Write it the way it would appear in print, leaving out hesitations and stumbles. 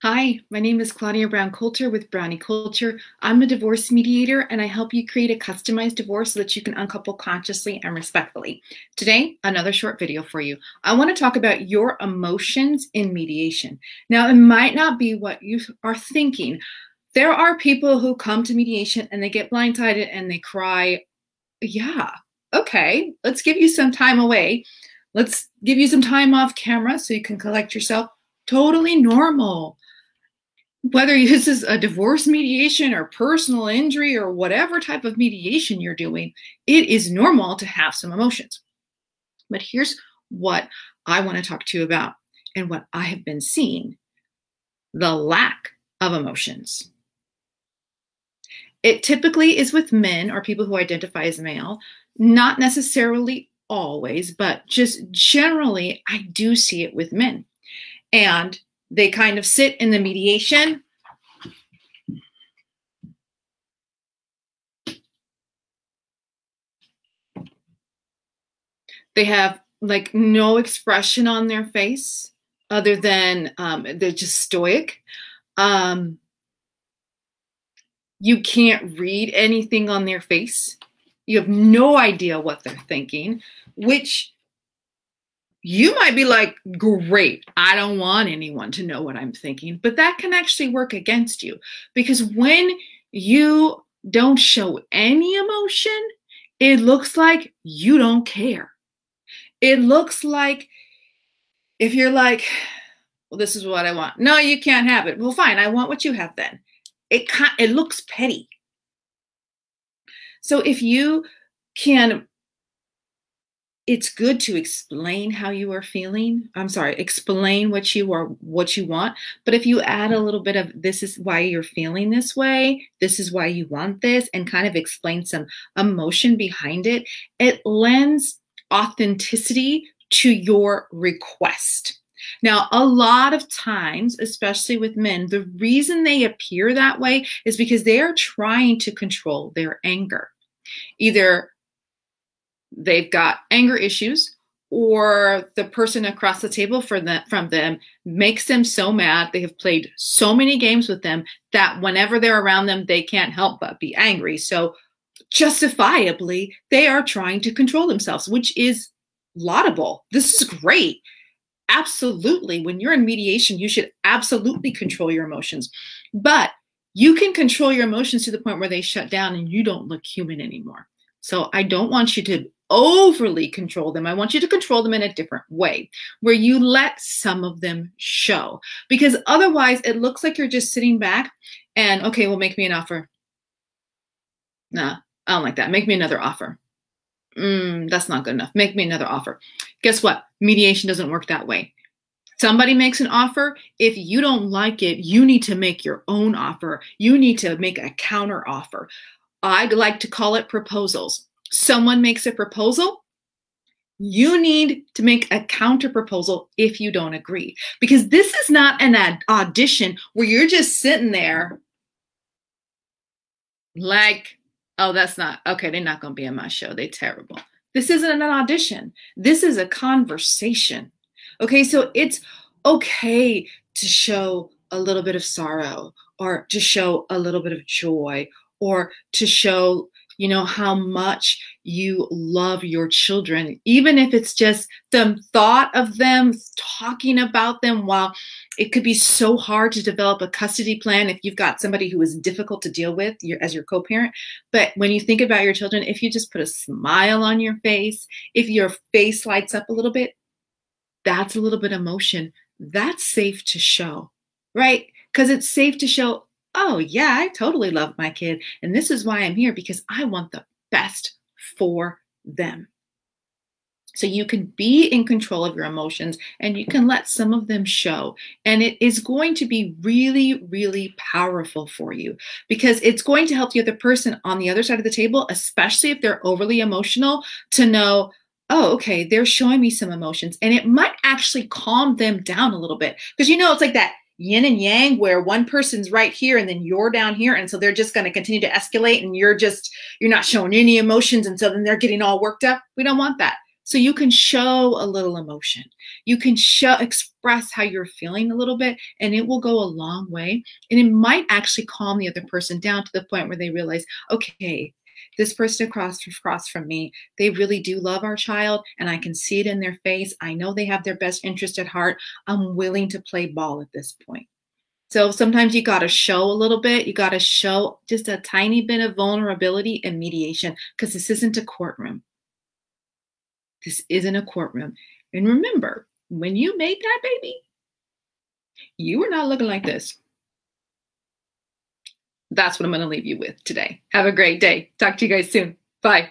Hi, my name is Claudia Brown Coulter with Brownie Culture. I'm a divorce mediator and I help you create a customized divorce so that you can uncouple consciously and respectfully. Today, another short video for you. I want to talk about your emotions in mediation. Now, it might not be what you are thinking. There are people who come to mediation and they get blindsided and they cry, yeah, okay, let's give you some time away. Let's give you some time off camera so you can collect yourself. Totally normal. Whether this is a divorce mediation or personal injury or whatever type of mediation you're doing, it is normal to have some emotions. But here's what I want to talk to you about and what I have been seeing: the lack of emotions. It typically is with men or people who identify as male, not necessarily always, but just generally, I do see it with men. And they kind of sit in the mediation. They have like no expression on their face other than they're just stoic. You can't read anything on their face. You have no idea what they're thinking, which you might be like, great, I don't want anyone to know what I'm thinking, but that can actually work against you, because when you don't show any emotion, it looks like you don't care. It looks like if you're like, well, this is what I want. No, you can't have it. Well, fine, I want what you have then. It looks petty. So if you can, it's good to explain how you are feeling. Explain what you want. But if you add a little bit of, this is why you're feeling this way, this is why you want this, and kind of explain some emotion behind it, it lends authenticity to your request. Now, a lot of times, especially with men, the reason they appear that way is because they are trying to control their anger. Either they've got anger issues, or the person across the table from them makes them so mad. They have played so many games with them that whenever they're around them, they can't help but be angry. So justifiably, they are trying to control themselves, which is laudable. This is great. Absolutely. When you're in mediation, you should absolutely control your emotions. But you can control your emotions to the point where they shut down and you don't look human anymore. So I don't want you to overly control them. I want you to control them in a different way, where you let some of them show. Because otherwise, it looks like you're just sitting back and, okay, well, make me an offer. Nah, I don't like that. Make me another offer. That's not good enough. Make me another offer. Guess what? Mediation doesn't work that way. Somebody makes an offer. If you don't like it, you need to make your own offer. You need to make a counter offer. I like to call it proposals. Someone makes a proposal. You need to make a counter proposal if you don't agree. Because this is not an audition where you're just sitting there like, oh, that's not, okay, they're not going to be in my show. They're terrible. This isn't an audition. This is a conversation. Okay, so it's okay to show a little bit of sorrow, or to show a little bit of joy, or to show, how much you love your children, even if it's just the thought of them, talking about them. While it could be so hard to develop a custody plan if you've got somebody who is difficult to deal with as your co-parent. But when you think about your children, if you just put a smile on your face, if your face lights up a little bit, that's a little bit of emotion. That's safe to show, right? Because it's safe to show, oh yeah, I totally love my kid. And this is why I'm here, because I want the best for them. So you can be in control of your emotions and you can let some of them show. And it is going to be really, really powerful for you, because it's going to help the other person on the other side of the table, especially if they're overly emotional, to know, oh, okay, they're showing me some emotions. And it might actually calm them down a little bit. Because it's like that yin and yang where one person's right here and then you're down here. And so they're just going to continue to escalate and you're not showing any emotions. And so then they're getting all worked up. We don't want that. So you can show a little emotion. You can express how you're feeling a little bit, and it will go a long way. And it might actually calm the other person down to the point where they realize, okay, this person across from me, they really do love our child, and I can see it in their face. I know they have their best interest at heart. I'm willing to play ball at this point. So sometimes you got to show a little bit. You got to show just a tiny bit of vulnerability in mediation, because this isn't a courtroom. This isn't a courtroom. And remember, when you made that baby, you were not looking like this. That's what I'm going to leave you with today. Have a great day. Talk to you guys soon. Bye.